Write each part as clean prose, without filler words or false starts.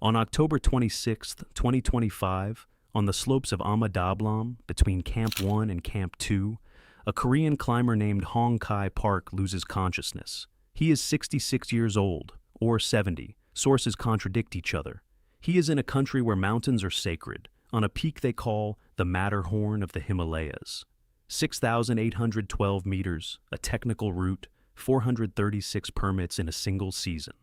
On October 26, 2025, on the slopes of Ama Dablam, between Camp 1 and Camp 2, a Korean climber named Hong Khy Park loses consciousness. He is 66 years old, or 70. Sources contradict each other. He is in a country where mountains are sacred, on a peak they call the Matterhorn of the Himalayas. 6,812 meters, a technical route, 436 permits in a single season.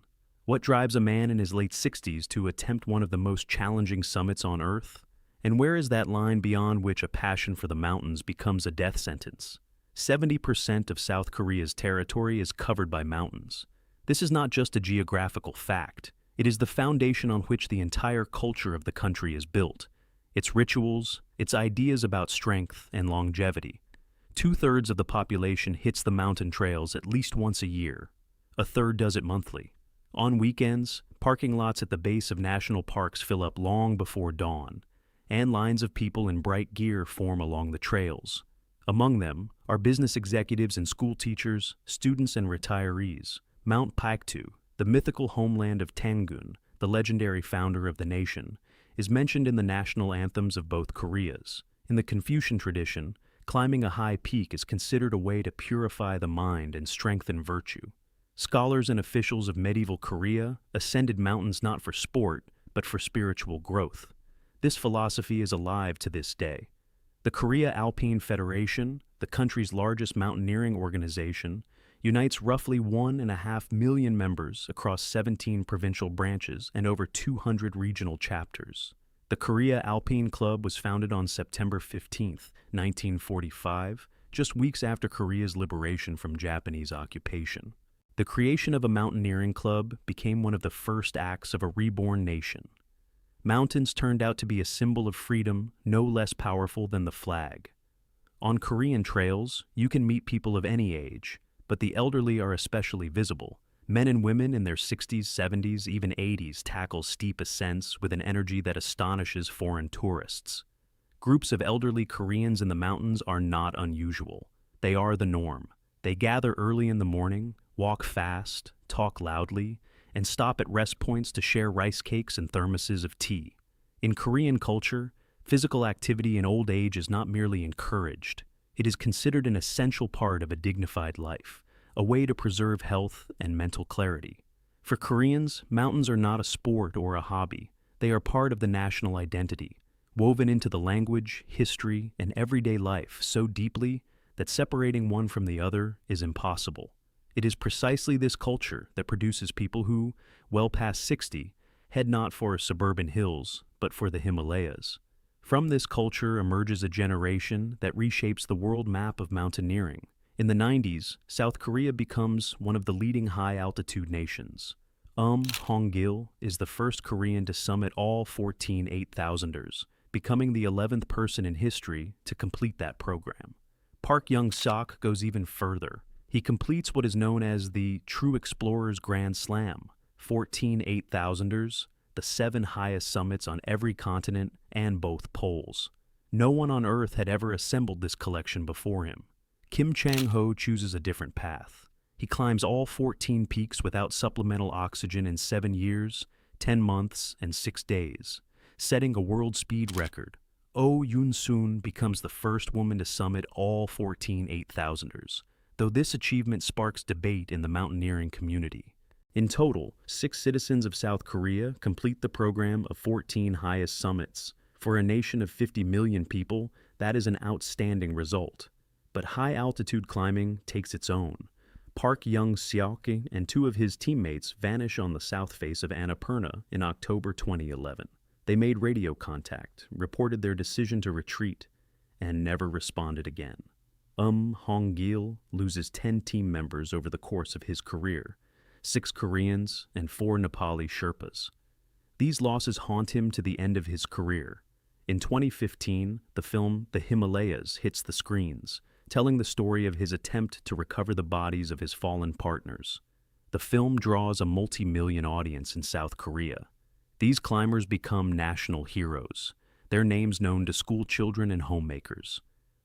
What drives a man in his late 60s to attempt one of the most challenging summits on Earth? And where is that line beyond which a passion for the mountains becomes a death sentence? 70% of South Korea's territory is covered by mountains. This is not just a geographical fact. It is the foundation on which the entire culture of the country is built. Its rituals, its ideas about strength and longevity. 2/3 of the population hits the mountain trails at least once a year. A third does it monthly. On weekends, parking lots at the base of national parks fill up long before dawn, and lines of people in bright gear form along the trails. Among them are business executives and school teachers, students and retirees. Mount Paektu, the mythical homeland of Tengun, the legendary founder of the nation, is mentioned in the national anthems of both Koreas. In the Confucian tradition, climbing a high peak is considered a way to purify the mind and strengthen virtue. Scholars and officials of medieval Korea ascended mountains not for sport, but for spiritual growth. This philosophy is alive to this day. The Korea Alpine Federation, the country's largest mountaineering organization, unites roughly 1.5 million members across 17 provincial branches and over 200 regional chapters. The Korea Alpine Club was founded on September 15, 1945, just weeks after Korea's liberation from Japanese occupation. The creation of a mountaineering club became one of the first acts of a reborn nation. Mountains turned out to be a symbol of freedom no less powerful than the flag. On Korean trails, you can meet people of any age, but the elderly are especially visible. Men and women in their 60s, 70s, even 80s tackle steep ascents with an energy that astonishes foreign tourists. Groups of elderly Koreans in the mountains are not unusual. They are the norm. They gather early in the morning, walk fast, talk loudly, and stop at rest points to share rice cakes and thermoses of tea. In Korean culture, physical activity in old age is not merely encouraged. It is considered an essential part of a dignified life, a way to preserve health and mental clarity. For Koreans, mountains are not a sport or a hobby. They are part of the national identity, woven into the language, history, and everyday life so deeply that separating one from the other is impossible. It is precisely this culture that produces people who, well past 60, head not for suburban hills, but for the Himalayas. From this culture emerges a generation that reshapes the world map of mountaineering. In the 90s, South Korea becomes one of the leading high-altitude nations. Hong is the first Korean to summit all 14 8,000ers, becoming the 11th person in history to complete that program. Park Young-sok goes even further. He completes what is known as the True Explorer's Grand Slam, 14 8,000ers, the 7 highest summits on every continent and both poles. No one on Earth had ever assembled this collection before him. Kim Chang-ho chooses a different path. He climbs all 14 peaks without supplemental oxygen in 7 years, 10 months, and 6 days, setting a world speed record. Oh Yoon-soon becomes the first woman to summit all 14 8,000ers, though this achievement sparks debate in the mountaineering community. In total, 6 citizens of South Korea complete the program of 14 highest summits. For a nation of 50 million people, that is an outstanding result. But high-altitude climbing takes its own. Park Young-seok and 2 of his teammates vanish on the south face of Annapurna in October 2011. They made radio contact, reported their decision to retreat, and never responded again. Hong-gil loses 10 team members over the course of his career, 6 Koreans and 4 Nepali Sherpas. These losses haunt him to the end of his career. In 2015, the film The Himalayas hits the screens, telling the story of his attempt to recover the bodies of his fallen partners. The film draws a multi-million audience in South Korea. These climbers become national heroes, their names known to school children and homemakers.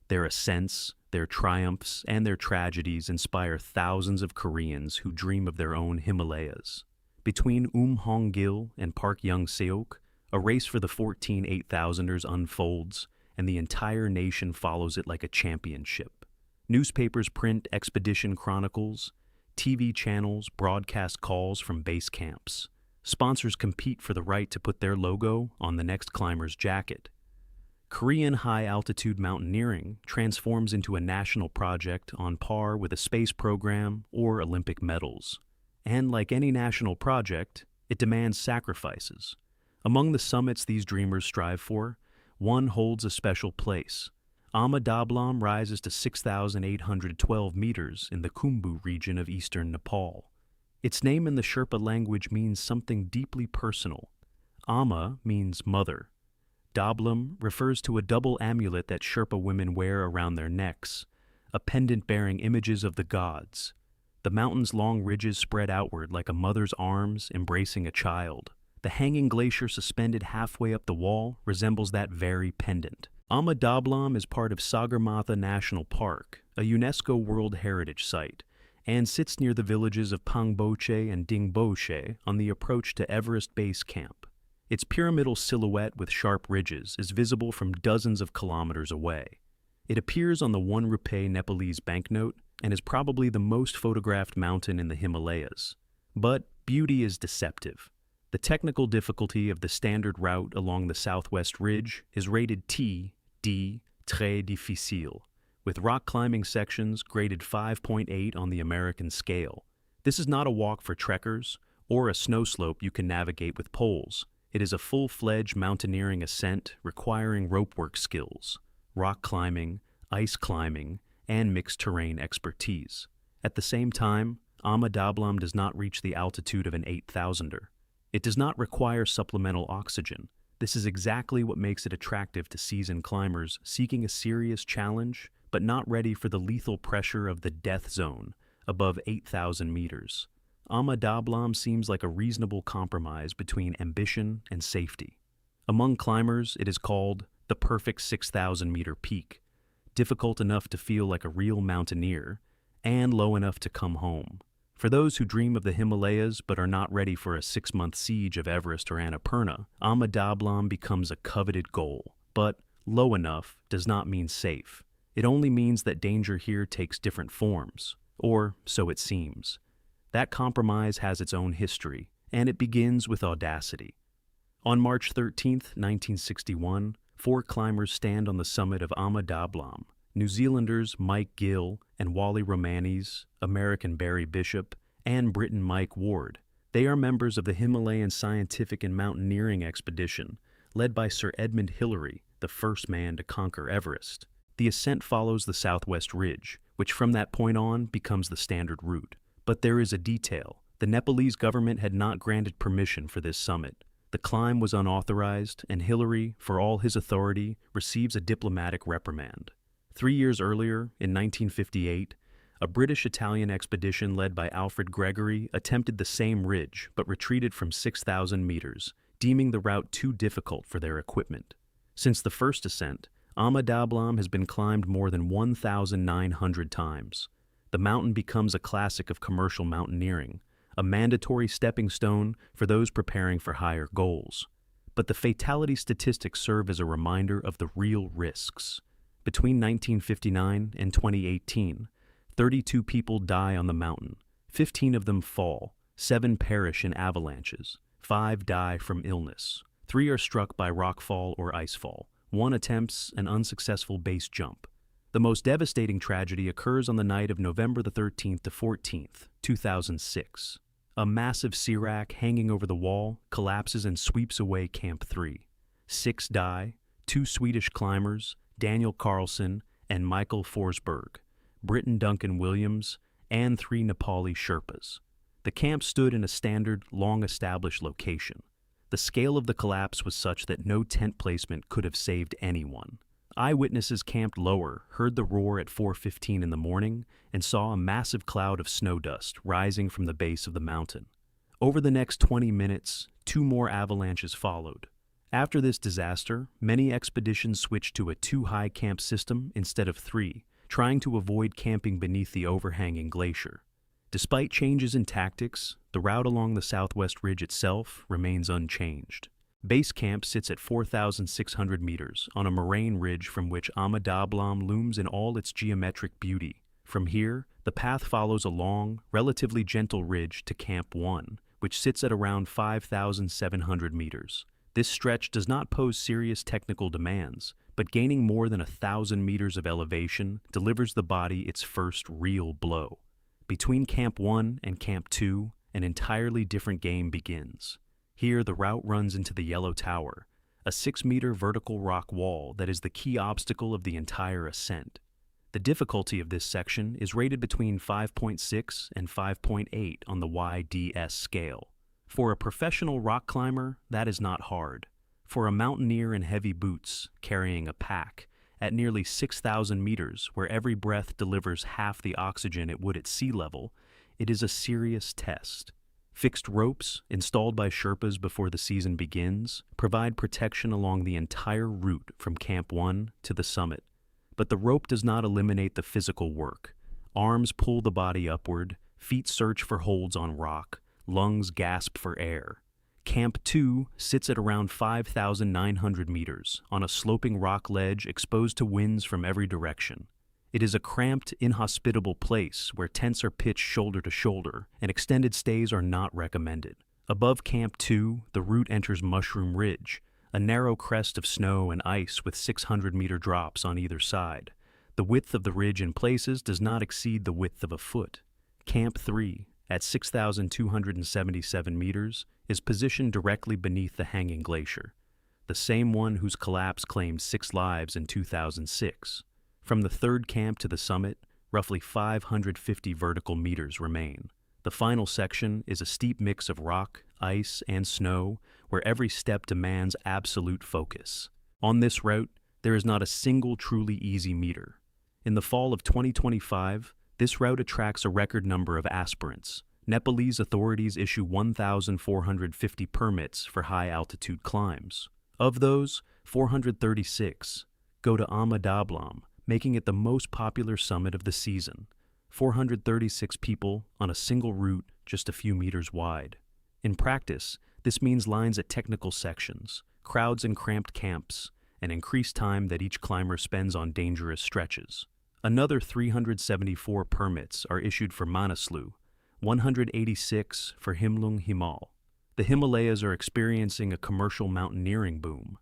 Their ascents, their triumphs, and their tragedies inspire thousands of Koreans who dream of their own Himalayas. Between Hong Gil and Park Young Seok, a race for the 14 8,000ers unfolds, and the entire nation follows it like a championship. Newspapers print expedition chronicles, TV channels broadcast calls from base camps. Sponsors compete for the right to put their logo on the next climber's jacket. Korean high-altitude mountaineering transforms into a national project on par with a space program or Olympic medals. And like any national project, it demands sacrifices. Among the summits these dreamers strive for, one holds a special place. Amadablam rises to 6,812 meters in the Khumbu region of eastern Nepal. Its name in the Sherpa language means something deeply personal. Ama means mother. Dablam refers to a double amulet that Sherpa women wear around their necks, a pendant bearing images of the gods. The mountain's long ridges spread outward like a mother's arms embracing a child. The hanging glacier suspended halfway up the wall resembles that very pendant. Amadablam is part of Sagarmatha National Park, a UNESCO World Heritage Site, and sits near the villages of Tengboche and Tengboche on the approach to Everest Base Camp. Its pyramidal silhouette with sharp ridges is visible from dozens of kilometers away. It appears on the 1 rupee Nepalese banknote and is probably the most photographed mountain in the Himalayas. But beauty is deceptive. The technical difficulty of the standard route along the southwest ridge is rated T, D, très difficile, with rock climbing sections graded 5.8 on the American scale. This is not a walk for trekkers or a snow slope you can navigate with poles. It is a full-fledged mountaineering ascent requiring ropework skills, rock climbing, ice climbing, and mixed terrain expertise. At the same time, Amadablam does not reach the altitude of an 8,000er. It does not require supplemental oxygen. This is exactly what makes it attractive to seasoned climbers seeking a serious challenge, but not ready for the lethal pressure of the death zone above 8,000 meters. Amadablam seems like a reasonable compromise between ambition and safety. Among climbers, it is called the perfect 6,000-meter peak, difficult enough to feel like a real mountaineer, and low enough to come home. For those who dream of the Himalayas but are not ready for a 6-month siege of Everest or Annapurna, Amadablam becomes a coveted goal. But low enough does not mean safe. It only means that danger here takes different forms, or so it seems. That compromise has its own history, and it begins with audacity. On March 13, 1961, 4 climbers stand on the summit of Amadablam. New Zealanders Mike Gill and Wally Romanes, American Barry Bishop, and Briton Mike Ward. They are members of the Himalayan Scientific and Mountaineering Expedition, led by Sir Edmund Hillary, the first man to conquer Everest. The ascent follows the southwest ridge, which from that point on becomes the standard route. But there is a detail. The Nepalese government had not granted permission for this summit. The climb was unauthorized, and Hillary, for all his authority, receives a diplomatic reprimand. 3 years earlier, in 1958, a British-Italian expedition led by Alfred Gregory attempted the same ridge but retreated from 6,000 meters, deeming the route too difficult for their equipment. Since the first ascent, Amadablam has been climbed more than 1,900 times. The mountain becomes a classic of commercial mountaineering, a mandatory stepping stone for those preparing for higher goals. But the fatality statistics serve as a reminder of the real risks. Between 1959 and 2018, 32 people die on the mountain. 15 of them fall, 7 perish in avalanches, 5 die from illness, 3 are struck by rockfall or icefall, 1 attempts an unsuccessful base jump. The most devastating tragedy occurs on the night of November the 13th to 14th, 2006. A massive serac hanging over the wall collapses and sweeps away Camp 3. 6 die, 2 Swedish climbers, Daniel Carlson and Michael Forsberg, Briton Duncan Williams, and 3 Nepali Sherpas. The camp stood in a standard, long-established location. The scale of the collapse was such that no tent placement could have saved anyone. Eyewitnesses camped lower heard the roar at 4:15 in the morning and saw a massive cloud of snow dust rising from the base of the mountain. Over the next 20 minutes, 2 more avalanches followed. After this disaster, many expeditions switched to a 2-high camp system instead of 3, trying to avoid camping beneath the overhanging glacier. Despite changes in tactics, the route along the southwest ridge itself remains unchanged. Base camp sits at 4,600 meters on a moraine ridge from which Ama Dablam looms in all its geometric beauty. From here, the path follows a long, relatively gentle ridge to Camp 1, which sits at around 5,700 meters. This stretch does not pose serious technical demands, but gaining more than 1,000 meters of elevation delivers the body its first real blow. Between Camp 1 and Camp 2, an entirely different game begins. Here, the route runs into the Yellow Tower, a 6-meter vertical rock wall that is the key obstacle of the entire ascent. The difficulty of this section is rated between 5.6 and 5.8 on the YDS scale. For a professional rock climber, that is not hard. For a mountaineer in heavy boots, carrying a pack, at nearly 6,000 meters, where every breath delivers half the oxygen it would at sea level, it is a serious test. Fixed ropes, installed by Sherpas before the season begins, provide protection along the entire route from Camp 1 to the summit. But the rope does not eliminate the physical work. Arms pull the body upward, feet search for holds on rock, lungs gasp for air. Camp 2 sits at around 5,900 meters on a sloping rock ledge exposed to winds from every direction. It is a cramped, inhospitable place where tents are pitched shoulder to shoulder and extended stays are not recommended. Above Camp 2, the route enters Mushroom Ridge, a narrow crest of snow and ice with 600-meter drops on either side. The width of the ridge in places does not exceed the width of a foot. Camp 3, at 6,277 meters, is positioned directly beneath the hanging glacier, the same one whose collapse claimed 6 lives in 2006. From the third camp to the summit, roughly 550 vertical meters remain. The final section is a steep mix of rock, ice, and snow, where every step demands absolute focus. On this route, there is not a single truly easy meter. In the fall of 2025, this route attracts a record number of aspirants. Nepalese authorities issue 1,450 permits for high-altitude climbs. Of those, 436 go to Ama Dablam, making it the most popular summit of the season. 436 people on a single route just a few meters wide. In practice, this means lines at technical sections, crowds in cramped camps, and increased time that each climber spends on dangerous stretches. Another 374 permits are issued for Manaslu, 186 for Himlung Himal. The Himalayas are experiencing a commercial mountaineering boom,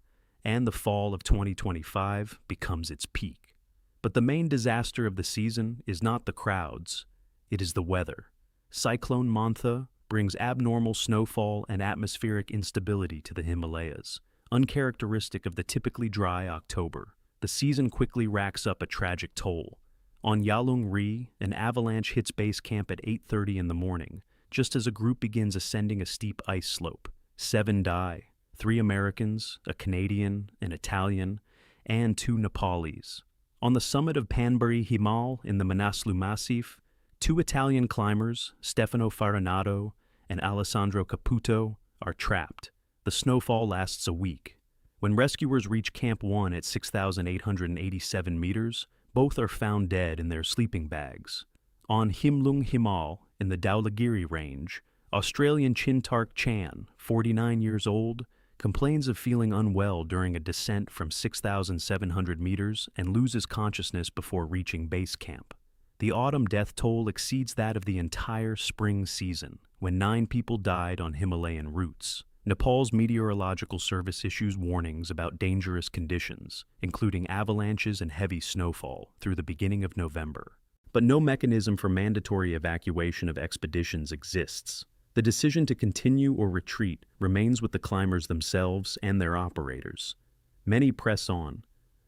and the fall of 2025 becomes its peak. But the main disaster of the season is not the crowds, it is the weather. Cyclone Mantha brings abnormal snowfall and atmospheric instability to the Himalayas, uncharacteristic of the typically dry October. The season quickly racks up a tragic toll. On Yalung Ri, an avalanche hits base camp at 8:30 in the morning, just as a group begins ascending a steep ice slope. 7 die, 3 Americans, a Canadian, an Italian, and 2 Nepalese. On the summit of Panbury Himal in the Manaslu Massif, 2 Italian climbers, Stefano Farinato and Alessandro Caputo, are trapped. The snowfall lasts a week. When rescuers reach Camp 1 at 6,887 meters, both are found dead in their sleeping bags. On Himlung Himal, in the Dhaulagiri range, Australian Chintark Chan, 49 years old, complains of feeling unwell during a descent from 6,700 meters and loses consciousness before reaching base camp. The autumn death toll exceeds that of the entire spring season, when 9 people died on Himalayan routes. Nepal's meteorological service issues warnings about dangerous conditions, including avalanches and heavy snowfall, through the beginning of November. But no mechanism for mandatory evacuation of expeditions exists. The decision to continue or retreat remains with the climbers themselves and their operators. Many press on.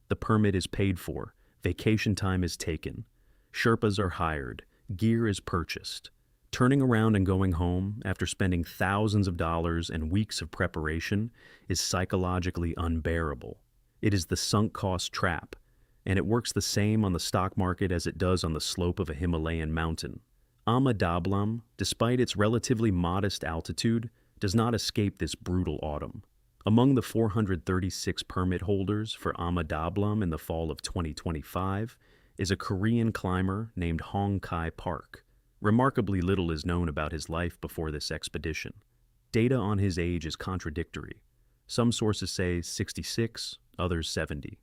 The permit is paid for, vacation time is taken, Sherpas are hired, gear is purchased. Turning around and going home after spending thousands of dollars and weeks of preparation is psychologically unbearable. It is the sunk cost trap, and it works the same on the stock market as it does on the slope of a Himalayan mountain. Ama Dablam, despite its relatively modest altitude, does not escape this brutal autumn. Among the 436 permit holders for Ama Dablam in the fall of 2025 is a Korean climber named Hong Khy Park. Remarkably little is known about his life before this expedition. Data on his age is contradictory. Some sources say 66, others 70.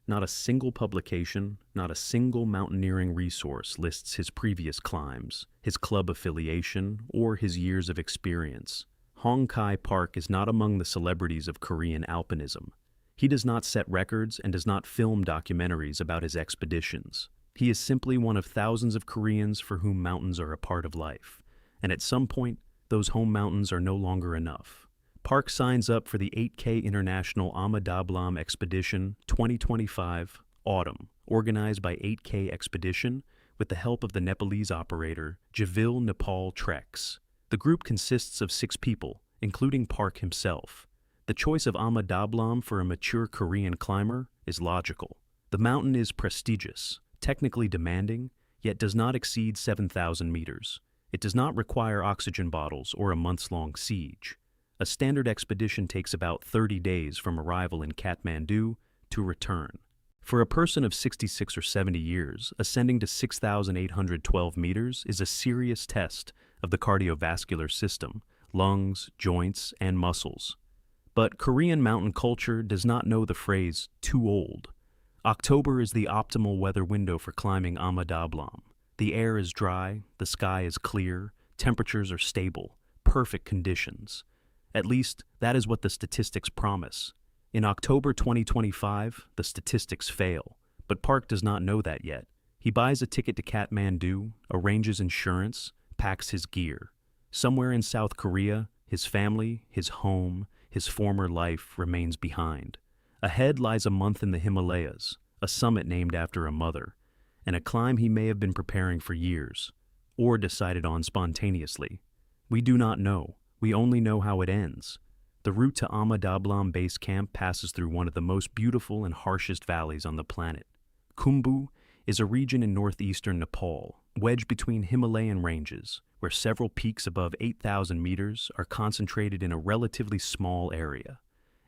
Not a single publication, not a single mountaineering resource lists his previous climbs, his club affiliation, or his years of experience. Hong Khy Park is not among the celebrities of Korean alpinism. He does not set records and does not film documentaries about his expeditions. He is simply one of thousands of Koreans for whom mountains are a part of life. And at some point, those home mountains are no longer enough. Park signs up for the 8K International Amadablam Expedition 2025 Autumn, organized by 8K Expedition with the help of the Nepalese operator Javil Nepal Treks. The group consists of 6 people, including Park himself. The choice of Amadablam for a mature Korean climber is logical. The mountain is prestigious, technically demanding, yet does not exceed 7,000 meters. It does not require oxygen bottles or a months-long siege. A standard expedition takes about 30 days from arrival in Kathmandu to return. For a person of 66 or 70 years, ascending to 6,812 meters is a serious test of the cardiovascular system, lungs, joints, and muscles. But Korean mountain culture does not know the phrase too old. October is the optimal weather window for climbing Amadablam. The air is dry, the sky is clear, temperatures are stable, perfect conditions. At least, that is what the statistics promise. In October 2025, the statistics fail, but Park does not know that yet. He buys a ticket to Kathmandu, arranges insurance, packs his gear. Somewhere in South Korea, his family, his home, his former life remains behind. Ahead lies a month in the Himalayas, a summit named after a mother, and a climb he may have been preparing for years, or decided on spontaneously. We do not know. We only know how it ends. The route to Amadablam base camp passes through one of the most beautiful and harshest valleys on the planet. Khumbu is a region in northeastern Nepal, wedged between Himalayan ranges, where several peaks above 8,000 meters are concentrated in a relatively small area.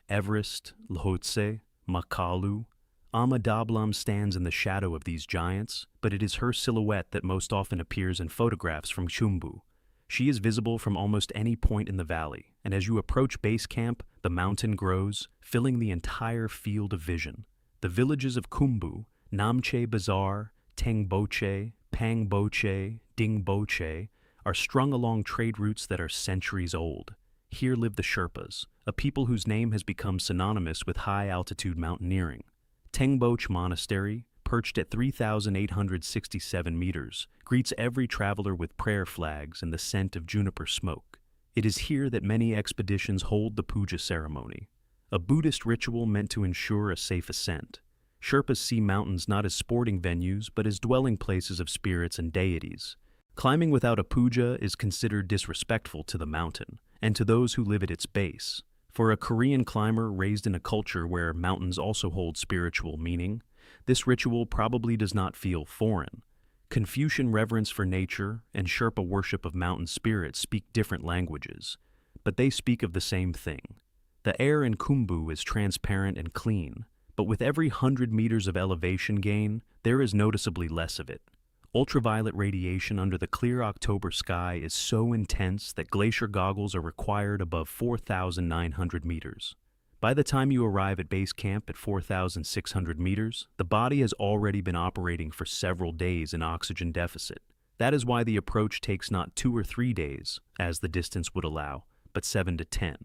Everest, Lhotse, Makalu. Amadablam stands in the shadow of these giants, but it is her silhouette that most often appears in photographs from Khumbu. She is visible from almost any point in the valley, and as you approach base camp, the mountain grows, filling the entire field of vision. The villages of Khumbu, Namche Bazaar, Tengboche, Pangboche, Dingboche, are strung along trade routes that are centuries old. Here live the Sherpas, a people whose name has become synonymous with high-altitude mountaineering. Tengboche Monastery, perched at 3,867 meters, greets every traveler with prayer flags and the scent of juniper smoke. It is here that many expeditions hold the puja ceremony, a Buddhist ritual meant to ensure a safe ascent. Sherpas see mountains not as sporting venues, but as dwelling places of spirits and deities. Climbing without a puja is considered disrespectful to the mountain, and to those who live at its base. For a Korean climber raised in a culture where mountains also hold spiritual meaning, this ritual probably does not feel foreign. Confucian reverence for nature and Sherpa worship of mountain spirits speak different languages, but they speak of the same thing. The air in Khumbu is transparent and clean, but with every 100 meters of elevation gain, there is noticeably less of it. Ultraviolet radiation under the clear October sky is so intense that glacier goggles are required above 4,900 meters. By the time you arrive at base camp at 4,600 meters, the body has already been operating for several days in oxygen deficit. That is why the approach takes not 2 or 3 days, as the distance would allow, but 7 to 10.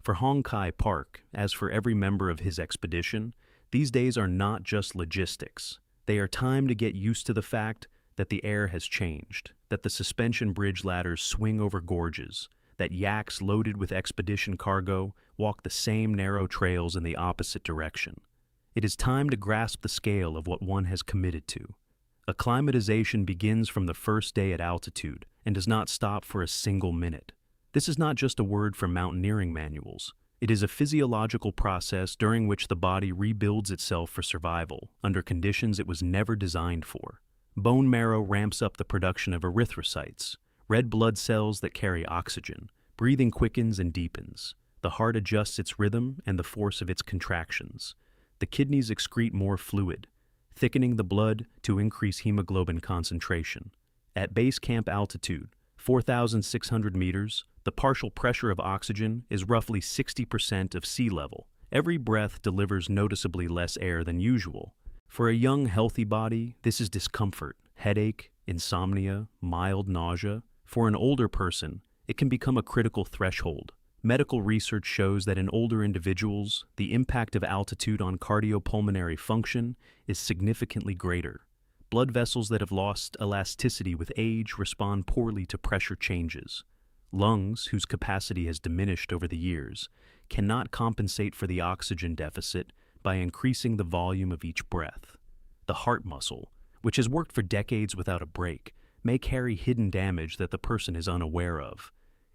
For Hong Khy Park, as for every member of his expedition, these days are not just logistics. They are time to get used to the fact that the air has changed, that the suspension bridge ladders swing over gorges, that yaks loaded with expedition cargo walk the same narrow trails in the opposite direction. It is time to grasp the scale of what one has committed to. Acclimatization begins from the first day at altitude and does not stop for a single minute. This is not just a word from mountaineering manuals. It is a physiological process during which the body rebuilds itself for survival under conditions it was never designed for. Bone marrow ramps up the production of erythrocytes, red blood cells that carry oxygen. Breathing quickens and deepens. The heart adjusts its rhythm and the force of its contractions. The kidneys excrete more fluid, thickening the blood to increase hemoglobin concentration. At base camp altitude, 4,600 meters, the partial pressure of oxygen is roughly 60% of sea level. Every breath delivers noticeably less air than usual. For a young, healthy body, this is discomfort, headache, insomnia, mild nausea. For an older person, it can become a critical threshold. Medical research shows that in older individuals, the impact of altitude on cardiopulmonary function is significantly greater. Blood vessels that have lost elasticity with age respond poorly to pressure changes. Lungs, whose capacity has diminished over the years, cannot compensate for the oxygen deficit by increasing the volume of each breath. The heart muscle, which has worked for decades without a break, may carry hidden damage that the person is unaware of.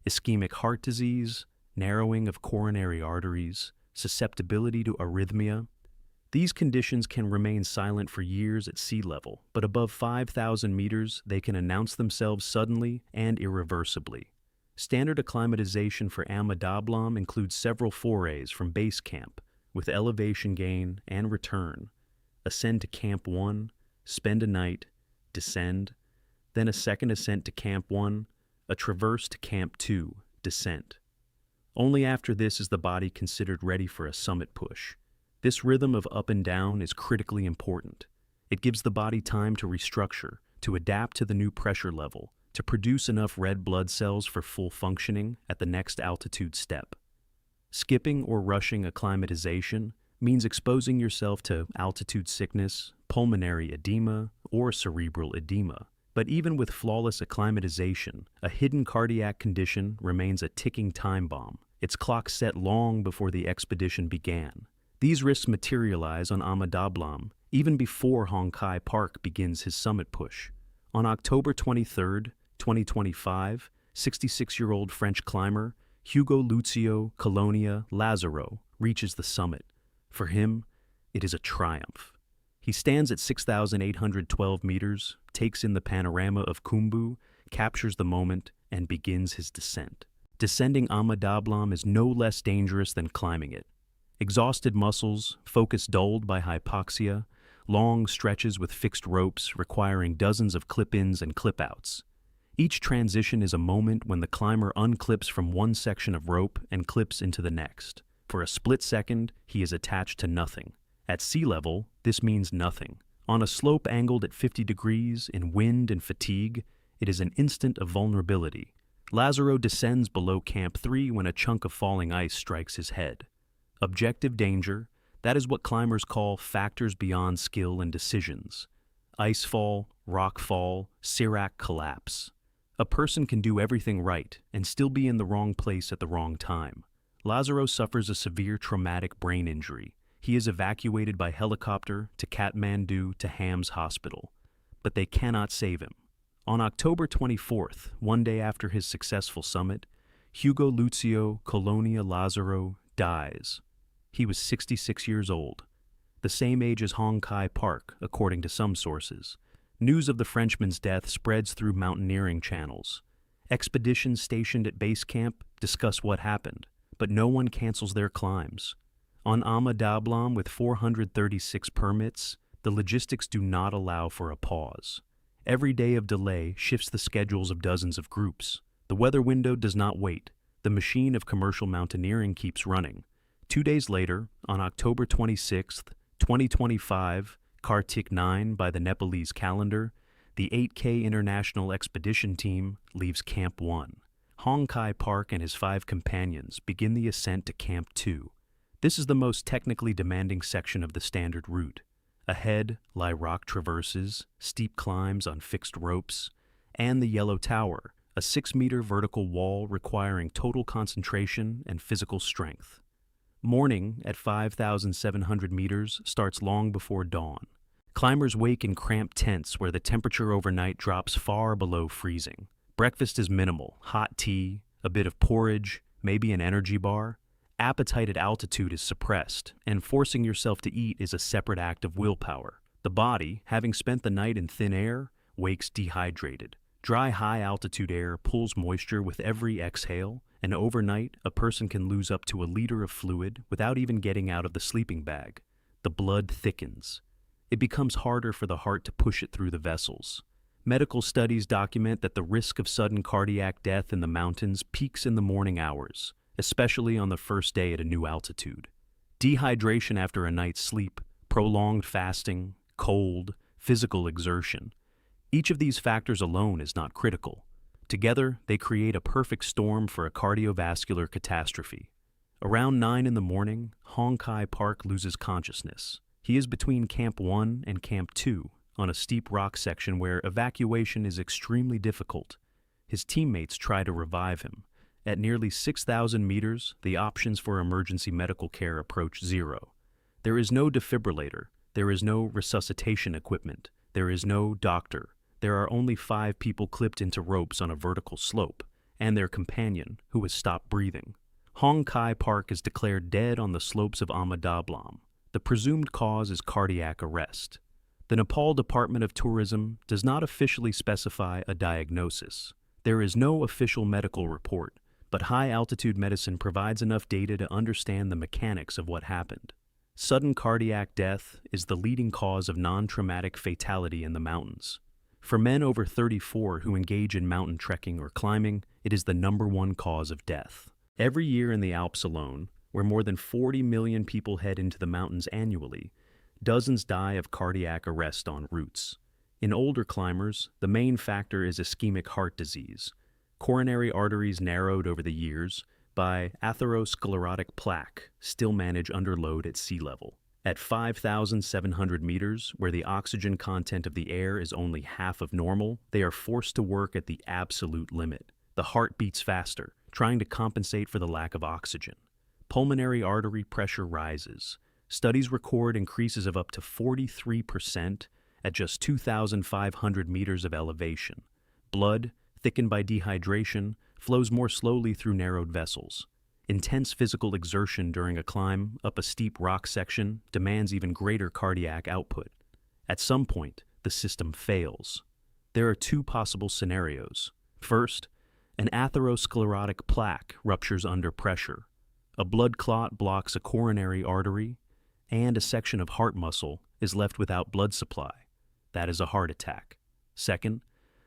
Ischemic heart disease, narrowing of coronary arteries, susceptibility to arrhythmia. These conditions can remain silent for years at sea level, but above 5,000 meters, they can announce themselves suddenly and irreversibly. Standard acclimatization for Ama Dablam includes several forays from base camp, with elevation gain and return. Ascend to Camp 1, spend a night, descend, then a second ascent to Camp 1, a traverse to Camp 2, descent. Only after this is the body considered ready for a summit push. This rhythm of up and down is critically important. It gives the body time to restructure, to adapt to the new pressure level, to produce enough red blood cells for full functioning at the next altitude step. Skipping or rushing acclimatization means exposing yourself to altitude sickness, pulmonary edema, or cerebral edema. But even with flawless acclimatization, a hidden cardiac condition remains a ticking time bomb. Its clock set long before the expedition began. These risks materialize on Amadablam even before Hong Khy Park begins his summit push. On October 23, 2025, 66-year-old French climber Hugo Lucio Colonia Lazaro reaches the summit. For him, it is a triumph. He stands at 6,812 meters, takes in the panorama of Khumbu, captures the moment, and begins his descent. Descending Amadablam is no less dangerous than climbing it. Exhausted muscles, focus dulled by hypoxia, long stretches with fixed ropes requiring dozens of clip-ins and clip-outs. Each transition is a moment when the climber unclips from one section of rope and clips into the next. For a split second, he is attached to nothing. At sea level, this means nothing. On a slope angled at 50 degrees, in wind and fatigue, it is an instant of vulnerability. Lazaro descends below Camp 3 when a chunk of falling ice strikes his head. Objective danger, that is what climbers call factors beyond skill and decisions. Icefall, rockfall, Sirac collapse. A person can do everything right and still be in the wrong place at the wrong time. Lazaro suffers a severe traumatic brain injury. He is evacuated by helicopter to Kathmandu to Ham's hospital, but they cannot save him. On October 24th, one day after his successful summit, Hugo Lucio Colonia Lazaro dies. He was 66 years old, the same age as Hong Khy Park, according to some sources. News of the Frenchman's death spreads through mountaineering channels. Expeditions stationed at base camp discuss what happened, but no one cancels their climbs. On Amadablam, with 436 permits, the logistics do not allow for a pause. Every day of delay shifts the schedules of dozens of groups. The weather window does not wait. The machine of commercial mountaineering keeps running. 2 days later, on October 26, 2025, Kartik 9 by the Nepalese calendar, the 8K International Expedition Team leaves Camp 1. Hong Khy Park and his 5 companions begin the ascent to Camp 2. This is the most technically demanding section of the standard route. Ahead lie rock traverses, steep climbs on fixed ropes, and the Yellow Tower, a 6-meter vertical wall requiring total concentration and physical strength. Morning at 5,700 meters starts long before dawn. Climbers wake in cramped tents where the temperature overnight drops far below freezing. Breakfast is minimal: hot tea, a bit of porridge, maybe an energy bar. Appetite at altitude is suppressed, and forcing yourself to eat is a separate act of willpower. The body, having spent the night in thin air, wakes dehydrated. Dry high-altitude air pulls moisture with every exhale, and overnight, a person can lose up to a liter of fluid without even getting out of the sleeping bag. The blood thickens. It becomes harder for the heart to push it through the vessels. Medical studies document that the risk of sudden cardiac death in the mountains peaks in the morning hours, especially on the first day at a new altitude. Dehydration after a night's sleep, prolonged fasting, cold, physical exertion. Each of these factors alone is not critical. Together, they create a perfect storm for a cardiovascular catastrophe. Around 9 in the morning, Hong Khy Park loses consciousness. He is between Camp 1 and Camp 2, on a steep rock section where evacuation is extremely difficult. His teammates try to revive him. At nearly 6,000 meters, the options for emergency medical care approach zero. There is no defibrillator, there is no resuscitation equipment, there is no doctor. There are only 5 people clipped into ropes on a vertical slope, and their companion, who has stopped breathing. Hong Khy Park is declared dead on the slopes of Amadablam. The presumed cause is cardiac arrest. The Nepal Department of Tourism does not officially specify a diagnosis. There is no official medical report, but high-altitude medicine provides enough data to understand the mechanics of what happened. Sudden cardiac death is the leading cause of non-traumatic fatality in the mountains. For men over 34 who engage in mountain trekking or climbing, it is the #1 cause of death. Every year in the Alps alone, where more than 40 million people head into the mountains annually, dozens die of cardiac arrest en routes. In older climbers, the main factor is ischemic heart disease, coronary arteries narrowed over the years by atherosclerotic plaque, still manage under load at sea level. At 5,700 meters, where the oxygen content of the air is only half of normal, they are forced to work at the absolute limit. The heart beats faster, trying to compensate for the lack of oxygen. Pulmonary artery pressure rises. Studies record increases of up to 43% at just 2,500 meters of elevation. Blood, thickened by dehydration, flows more slowly through narrowed vessels. Intense physical exertion during a climb up a steep rock section demands even greater cardiac output. At some point, the system fails. There are 2 possible scenarios. First, an atherosclerotic plaque ruptures under pressure. A blood clot blocks a coronary artery, and a section of heart muscle is left without blood supply. That is a heart attack. Second,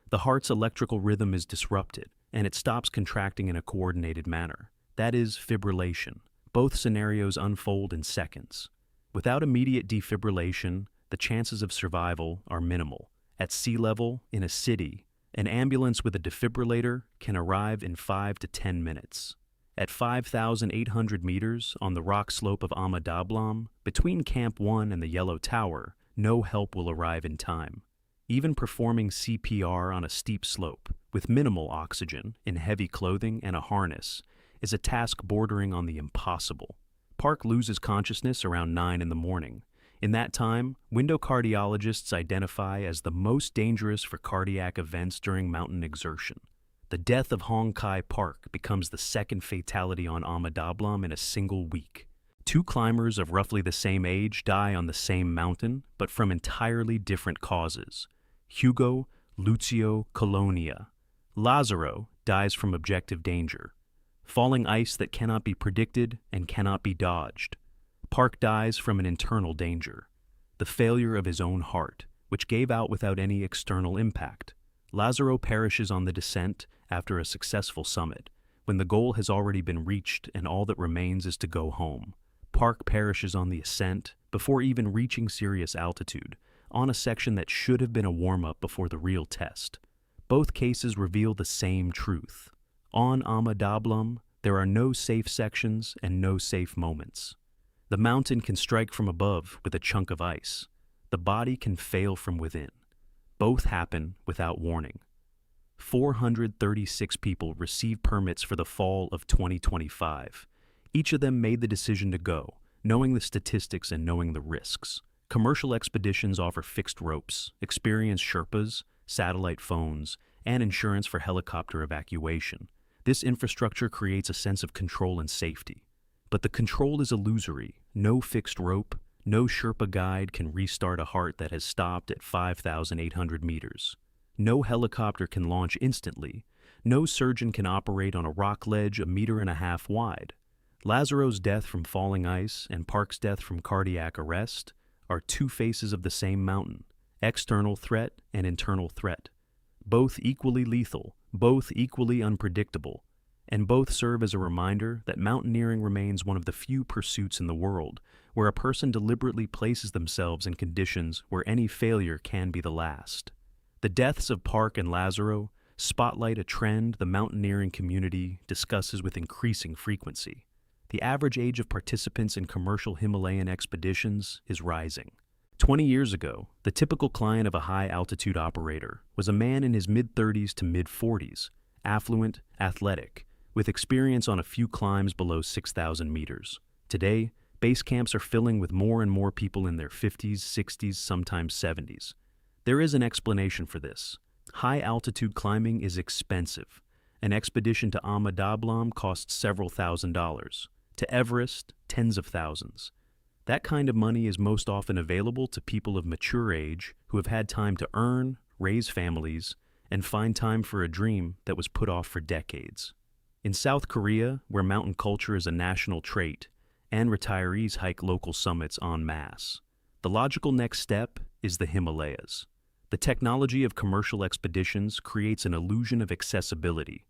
the heart's electrical rhythm is disrupted, and it stops contracting in a coordinated manner. That is fibrillation. Both scenarios unfold in seconds. Without immediate defibrillation, the chances of survival are minimal. At sea level, in a city, an ambulance with a defibrillator can arrive in 5 to 10 minutes. At 5,800 meters on the rock slope of Amadablam, between Camp 1 and the Yellow Tower, no help will arrive in time. Even performing CPR on a steep slope, with minimal oxygen, in heavy clothing and a harness, is a task bordering on the impossible. Park loses consciousness around 9 in the morning. In that time, window cardiologists identify as the most dangerous for cardiac events during mountain exertion. The death of Hong Khy Park becomes the second fatality on Amadablam in a single week. 2 climbers of roughly the same age die on the same mountain, but from entirely different causes. Hugo Lucio Colonia. Lazaro dies from objective danger. Falling ice that cannot be predicted and cannot be dodged. Park dies from an internal danger, the failure of his own heart, which gave out without any external impact. Lazaro perishes on the descent after a successful summit, when the goal has already been reached and all that remains is to go home. Park perishes on the ascent before even reaching serious altitude, on a section that should have been a warm-up before the real test. Both cases reveal the same truth. On Amadablam, there are no safe sections and no safe moments. The mountain can strike from above with a chunk of ice. The body can fail from within. Both happen without warning. 436 people received permits for the fall of 2025. Each of them made the decision to go, knowing the statistics and knowing the risks. Commercial expeditions offer fixed ropes, experienced Sherpas, satellite phones, and insurance for helicopter evacuation. This infrastructure creates a sense of control and safety. But the control is illusory. No fixed rope, no Sherpa guide can restart a heart that has stopped at 5,800 meters. No helicopter can launch instantly. No surgeon can operate on a rock ledge 1.5 meters wide. Lazaro's death from falling ice and Park's death from cardiac arrest are 2 faces of the same mountain, external threat and internal threat. both equally lethal, both equally unpredictable, and both serve as a reminder that mountaineering remains one of the few pursuits in the world where a person deliberately places themselves in conditions where any failure can be the last. The deaths of Park and Lazaro spotlight a trend the mountaineering community discusses with increasing frequency. The average age of participants in commercial Himalayan expeditions is rising. 20 years ago, the typical client of a high-altitude operator was a man in his mid-30s to mid-40s, affluent, athletic, with experience on a few climbs below 6,000 meters. Today, base camps are filling with more and more people in their 50s, 60s, sometimes 70s. There is an explanation for this. High-altitude climbing is expensive. An expedition to Ama Dablam costs several $1,000s. To Everest, tens of thousands. That kind of money is most often available to people of mature age who have had time to earn, raise families, and find time for a dream that was put off for decades. In South Korea, where mountain culture is a national trait, and retirees hike local summits en masse, the logical next step is the Himalayas. The technology of commercial expeditions creates an illusion of accessibility.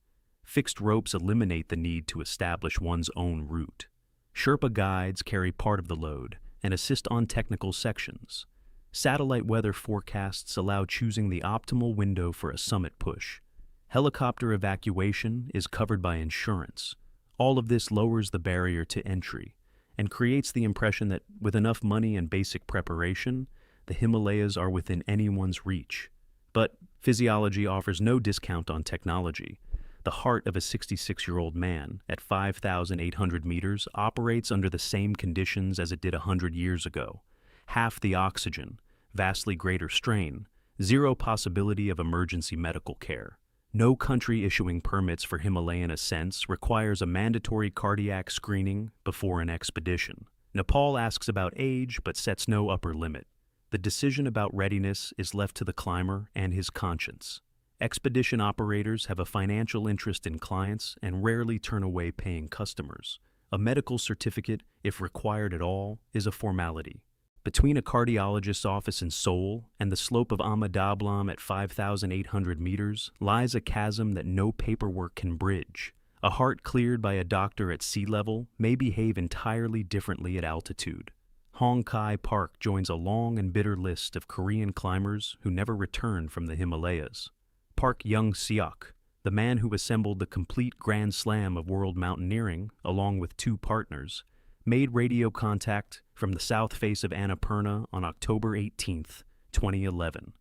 Fixed ropes eliminate the need to establish one's own route. Sherpa guides carry part of the load and assist on technical sections. Satellite weather forecasts allow choosing the optimal window for a summit push. Helicopter evacuation is covered by insurance. All of this lowers the barrier to entry and creates the impression that with enough money and basic preparation, the Himalayas are within anyone's reach. But physiology offers no discount on technology. The heart of a 66-year-old man at 5,800 meters operates under the same conditions as it did 100 years ago. Half the oxygen, vastly greater strain, zero possibility of emergency medical care. No country issuing permits for Himalayan ascents requires a mandatory cardiac screening before an expedition. Nepal asks about age but sets no upper limit. The decision about readiness is left to the climber and his conscience. Expedition operators have a financial interest in clients and rarely turn away paying customers. A medical certificate, if required at all, is a formality. Between a cardiologist's office in Seoul and the slope of Ama Dablam at 5,800 meters lies a chasm that no paperwork can bridge. A heart cleared by a doctor at sea level may behave entirely differently at altitude. Hong Khy Park joins a long and bitter list of Korean climbers who never returned from the Himalayas. Park Young-seok, the man who assembled the complete Grand Slam of world mountaineering, along with two partners, made radio contact from the south face of Annapurna on October 18, 2011,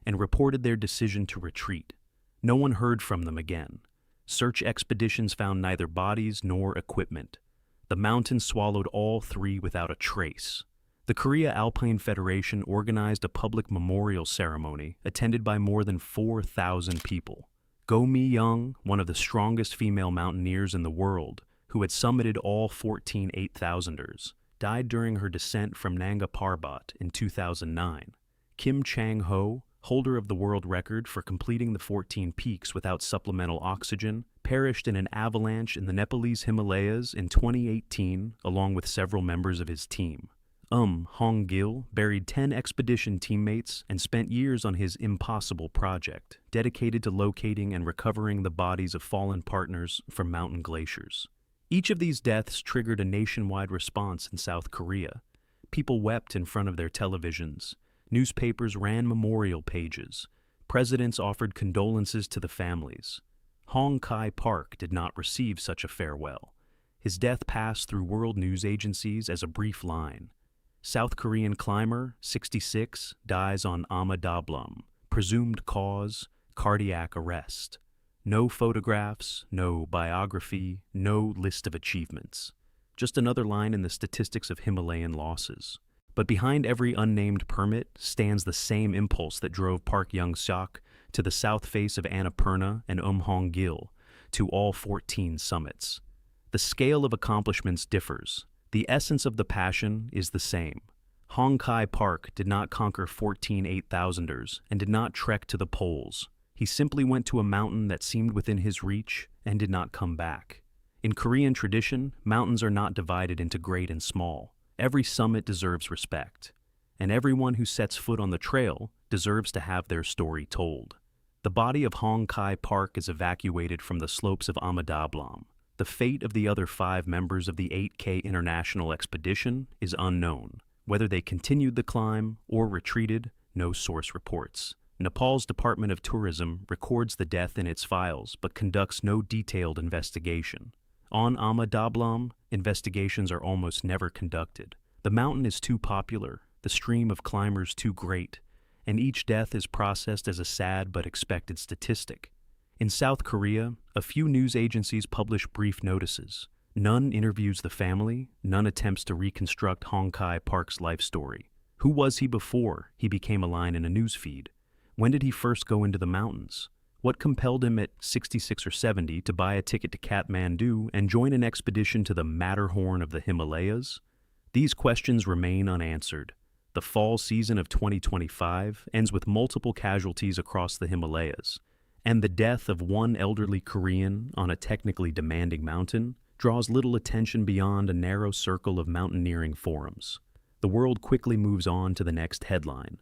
and reported their decision to retreat. No one heard from them again. Search expeditions found neither bodies nor equipment. The mountains swallowed all three without a trace. The Korea Alpine Federation organized a public memorial ceremony attended by more than 4,000 people. Go Mi-young, one of the strongest female mountaineers in the world, who had summited all 14 8,000ers, died during her descent from Nanga Parbat in 2009. Kim Chang-ho, holder of the world record for completing the 14 peaks without supplemental oxygen, perished in an avalanche in the Nepalese Himalayas in 2018 along with several members of his team. Hong-gil buried 10 expedition teammates and spent years on his impossible project, dedicated to locating and recovering the bodies of fallen partners from mountain glaciers. Each of these deaths triggered a nationwide response in South Korea. People wept in front of their televisions. Newspapers ran memorial pages. Presidents offered condolences to the families. Hong Khy Park did not receive such a farewell. His death passed through world news agencies as a brief line. South Korean climber, 66, dies on Ama Dablam. Presumed cause, cardiac arrest. No photographs, no biography, no list of achievements. Just another line in the statistics of Himalayan losses. But behind every unnamed permit stands the same impulse that drove Park Young-seok to the south face of Annapurna and Hong-gil, to all 14 summits. The scale of accomplishments differs. The essence of the passion is the same. Hong Khy Park did not conquer 14 8,000ers and did not trek to the poles. He simply went to a mountain that seemed within his reach and did not come back. In Korean tradition, mountains are not divided into great and small. Every summit deserves respect, and everyone who sets foot on the trail deserves to have their story told. The body of Hong Khy Park is evacuated from the slopes of Amadablam. The fate of the other 5 members of the 8K International Expedition is unknown. Whether they continued the climb or retreated, no source reports. Nepal's Department of Tourism records the death in its files but conducts no detailed investigation. On Amadablam, investigations are almost never conducted. The mountain is too popular, the stream of climbers too great, and each death is processed as a sad but expected statistic. In South Korea, a few news agencies publish brief notices. None interviews the family, none attempts to reconstruct Hong Khy Park's life story. Who was he before he became a line in a news feed? When did he first go into the mountains? What compelled him at 66 or 70 to buy a ticket to Kathmandu and join an expedition to the Matterhorn of the Himalayas? These questions remain unanswered. The fall season of 2025 ends with multiple casualties across the Himalayas, and the death of one elderly Korean on a technically demanding mountain draws little attention beyond a narrow circle of mountaineering forums. The world quickly moves on to the next headline.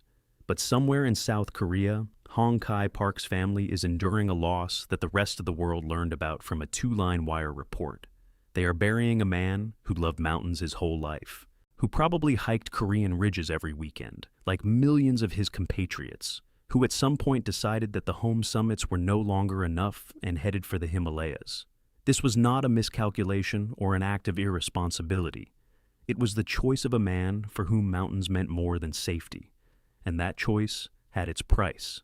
But somewhere in South Korea, Hong Khy Park's family is enduring a loss that the rest of the world learned about from a 2-line wire report. They are burying a man who loved mountains his whole life, who probably hiked Korean ridges every weekend, like millions of his compatriots, who at some point decided that the home summits were no longer enough and headed for the Himalayas. This was not a miscalculation or an act of irresponsibility. It was the choice of a man for whom mountains meant more than safety, and that choice had its price.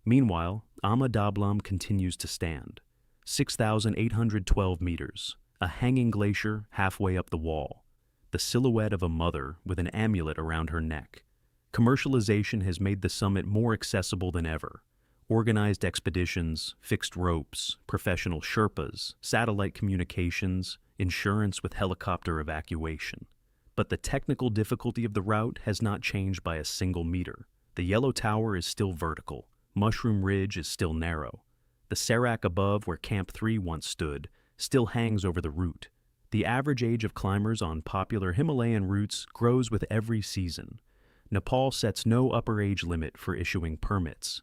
Meanwhile, Ama Dablam continues to stand. 6,812 meters, a hanging glacier halfway up the wall, the silhouette of a mother with an amulet around her neck. Commercialization has made the summit more accessible than ever. Organized expeditions, fixed ropes, professional Sherpas, satellite communications, insurance with helicopter evacuation. But the technical difficulty of the route has not changed by a single meter. The Yellow Tower is still vertical. Mushroom Ridge is still narrow. The serac above where Camp 3 once stood still hangs over the route. The average age of climbers on popular Himalayan routes grows with every season. Nepal sets no upper age limit for issuing permits.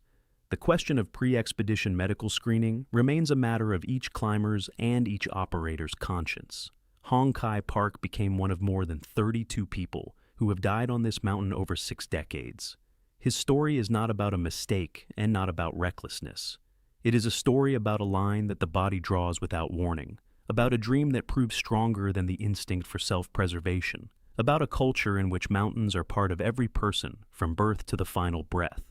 The question of pre-expedition medical screening remains a matter of each climber's and each operator's conscience. Hong Khy Park became one of more than 32 people who have died on this mountain over 6 decades. His story is not about a mistake and not about recklessness. It is a story about a line that the body draws without warning, about a dream that proves stronger than the instinct for self-preservation, about a culture in which mountains are part of every person from birth to the final breath.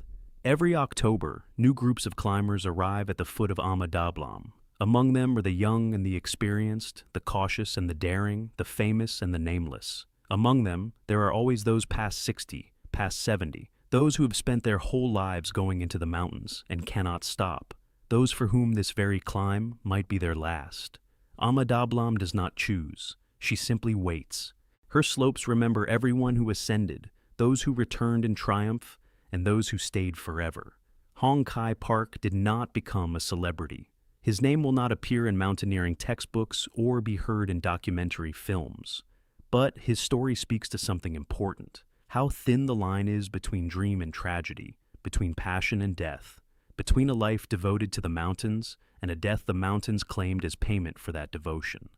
Every October, new groups of climbers arrive at the foot of Amadablam. Among them are the young and the experienced, the cautious and the daring, the famous and the nameless. Among them, there are always those past 60, past 70, those who have spent their whole lives going into the mountains and cannot stop, those for whom this very climb might be their last. Amadablam does not choose. She simply waits. Her slopes remember everyone who ascended, those who returned in triumph, and those who stayed forever. Hong Khy Park did not become a celebrity. His name will not appear in mountaineering textbooks or be heard in documentary films. But his story speaks to something important: how thin the line is between dream and tragedy, between passion and death, between a life devoted to the mountains and a death the mountains claimed as payment for that devotion.